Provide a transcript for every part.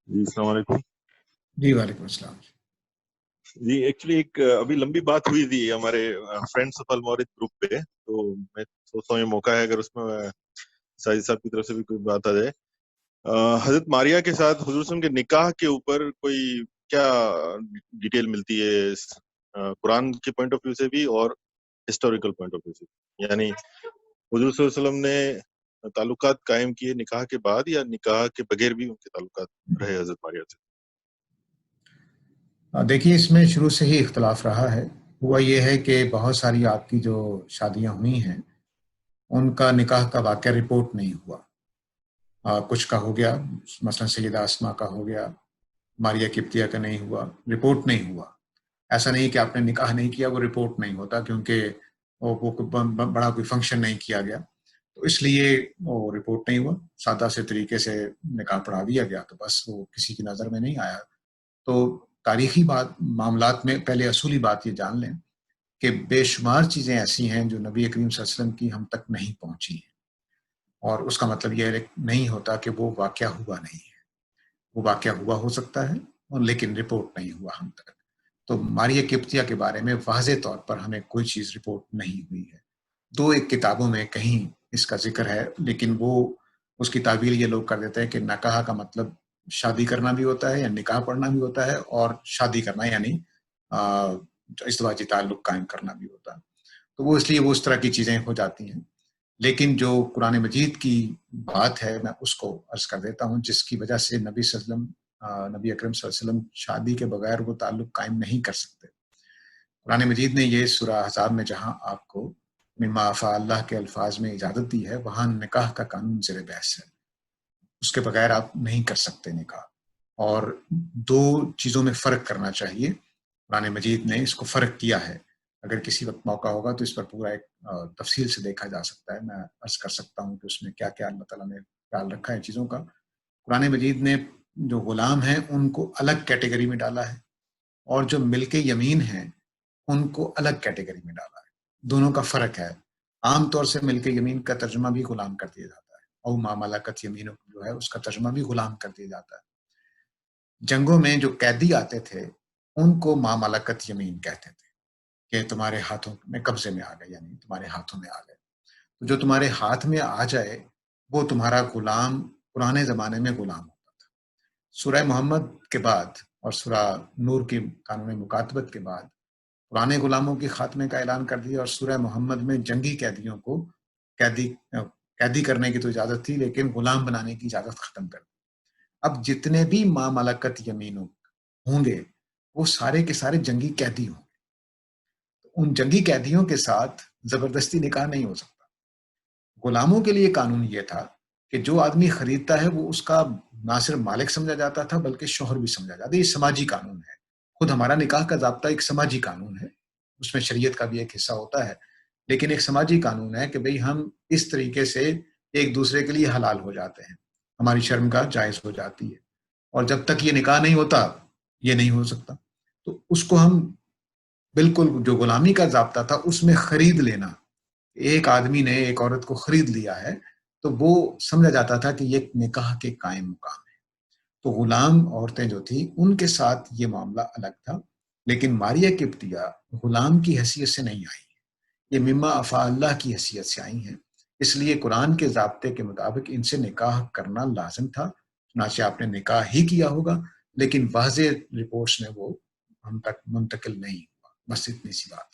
جی السلام علیکم. جی وعلیکم السلام. جی ایکچولی ایک ابھی لمبی بات ہوئی تھی ہمارے فرینڈس آف المورد گروپ پہ, تو میں سوچتا ہوں یہ موقع ہے اگر اس میں ساجد صاحب کی طرف سے بھی کوئی بات آ جائے. حضرت ماریہ کے ساتھ حضور صلی اللہ علیہ وسلم کے نکاح کے اوپر کوئی کیا ڈیٹیل ملتی ہے قرآن کے پوائنٹ آف ویو سے بھی اور ہسٹوریکل پوائنٹ آف ویو سے, یعنی حضور صلی اللہ علیہ وسلم نے تعلقات قائم کیے نکاح کے بعد یا نکاح کے بغیر بھی ان کے تعلقات رہے حضرت ماریہ سے؟ دیکھیے اس میں شروع سے ہی اختلاف رہا ہے. ہوا یہ ہے کہ بہت ساری آپ کی جو شادیاں ہوئی ہیں ان کا نکاح کا واقعہ رپورٹ نہیں ہوا. کچھ کا ہو گیا, مثلا سیدہ اسماء کا ہو گیا, ماریہ قبطیہ کا نہیں ہوا, رپورٹ نہیں ہوا. ایسا نہیں کہ آپ نے نکاح نہیں کیا وہ رپورٹ نہیں ہوتا, کیونکہ وہ بڑا کوئی فنکشن نہیں کیا گیا, تو اس لیے وہ رپورٹ نہیں ہوا. سادہ سے طریقے سے نکاح پڑھا دیا گیا, تو بس وہ کسی کی نظر میں نہیں آیا. تو تاریخی معاملات میں پہلے اصولی بات یہ جان لیں کہ بے شمار چیزیں ایسی ہیں جو نبی کریم صلی اللہ علیہ وسلم کی ہم تک نہیں پہنچی ہیں, اور اس کا مطلب یہ نہیں ہوتا کہ وہ واقعہ ہوا نہیں ہے. وہ واقعہ ہوا ہو سکتا ہے لیکن رپورٹ نہیں ہوا ہم تک. تو ماریہ قبطیہ کے بارے میں واضح طور پر ہمیں کوئی چیز رپورٹ نہیں ہوئی ہے. دو ایک کتابوں میں کہیں اس کا ذکر ہے, لیکن وہ اس کی تعبیر یہ لوگ کر دیتے ہیں کہ نکاح کا مطلب شادی کرنا بھی ہوتا ہے یا نکاح پڑھنا بھی ہوتا ہے, اور شادی کرنا یعنی ازدواجی تعلق قائم کرنا بھی ہوتا ہے. تو وہ اس لیے وہ اس طرح کی چیزیں ہو جاتی ہیں. لیکن جو قرآن مجید کی بات ہے میں اس کو عرض کر دیتا ہوں, جس کی وجہ سے نبی اکرم صلی اللہ علیہ وسلم شادی کے بغیر وہ تعلق قائم نہیں کر سکتے. قرآن مجید نے یہ سورہ احزاب میں جہاں آپ کو مما افاء اللہ کے الفاظ میں اجازت دی ہے, وہاں نکاح کا قانون زیر بحث ہے. اس کے بغیر آپ نہیں کر سکتے نکاح. اور دو چیزوں میں فرق کرنا چاہیے. قرآن مجید نے اس کو فرق کیا ہے. اگر کسی وقت موقع ہوگا تو اس پر پورا ایک تفصیل سے دیکھا جا سکتا ہے. میں عرض کر سکتا ہوں کہ اس میں کیا کیا اللہ تعالیٰ نے خیال رکھا ہے چیزوں کا. قرآن مجید نے جو غلام ہیں ان کو الگ کیٹیگری میں ڈالا ہے, اور جو ملک یمین ہیں ان کو الگ کیٹیگری میں ڈالا ہے. دونوں کا فرق ہے. عام طور سے ملک یمین کا ترجمہ بھی غلام کر دیا جاتا ہے, او ما ملکت یمینک جو ہے اس کا ترجمہ بھی غلام کر دیا جاتا ہے. جنگوں میں جو قیدی آتے تھے ان کو ما ملکت یمین کہتے تھے, کہ تمہارے ہاتھوں میں قبضے میں آ گئے, یعنی تمہارے ہاتھوں میں آ گئے. تو جو تمہارے ہاتھ میں آ جائے وہ تمہارا غلام پرانے زمانے میں غلام ہوتا تھا. سورہ محمد کے بعد اور سورہ نور کی قانون مکاتبت کے بعد پرانے غلاموں کے خاتمے کا اعلان کر دیا, اور سورہ محمد میں جنگی قیدیوں کو قیدی کرنے کی تو اجازت تھی, لیکن غلام بنانے کی اجازت ختم کر دی. اب جتنے بھی ما ملکت یمینوں ہوں گے وہ سارے کے سارے جنگی قیدی ہوں گے. ان جنگی قیدیوں کے ساتھ زبردستی نکاح نہیں ہو سکتا. غلاموں کے لیے قانون یہ تھا کہ جو آدمی خریدتا ہے وہ اس کا نہ صرف مالک سمجھا جاتا تھا بلکہ شوہر بھی سمجھا جاتا ہے. یہ سماجی قانون ہے. خود ہمارا نکاح کا ضابطہ ایک سماجی قانون ہے, اس میں شریعت کا بھی ایک حصہ ہوتا ہے, لیکن ایک سماجی قانون ہے کہ بھئی ہم اس طریقے سے ایک دوسرے کے لیے حلال ہو جاتے ہیں, ہماری شرمگاہ جائز ہو جاتی ہے. اور جب تک یہ نکاح نہیں ہوتا یہ نہیں ہو سکتا. تو اس کو ہم بالکل جو غلامی کا ضابطہ تھا اس میں خرید لینا, ایک آدمی نے ایک عورت کو خرید لیا ہے تو وہ سمجھا جاتا تھا کہ یہ نکاح کے قائم مقام ہے. تو غلام عورتیں جو تھیں ان کے ساتھ یہ معاملہ الگ تھا. لیکن ماریہ قبطیہ غلام کی حیثیت سے نہیں آئی, یہ مما افاء اللہ کی حیثیت سے آئی ہیں. اس لیے قرآن کے ضابطے کے مطابق ان سے نکاح کرنا لازم تھا. چنانچہ آپ نے نکاح ہی کیا ہوگا, لیکن واضح رپورٹس میں وہ ہم تک منتقل نہیں ہوا. بس اتنی سی بات.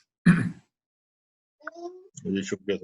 جی شکریہ.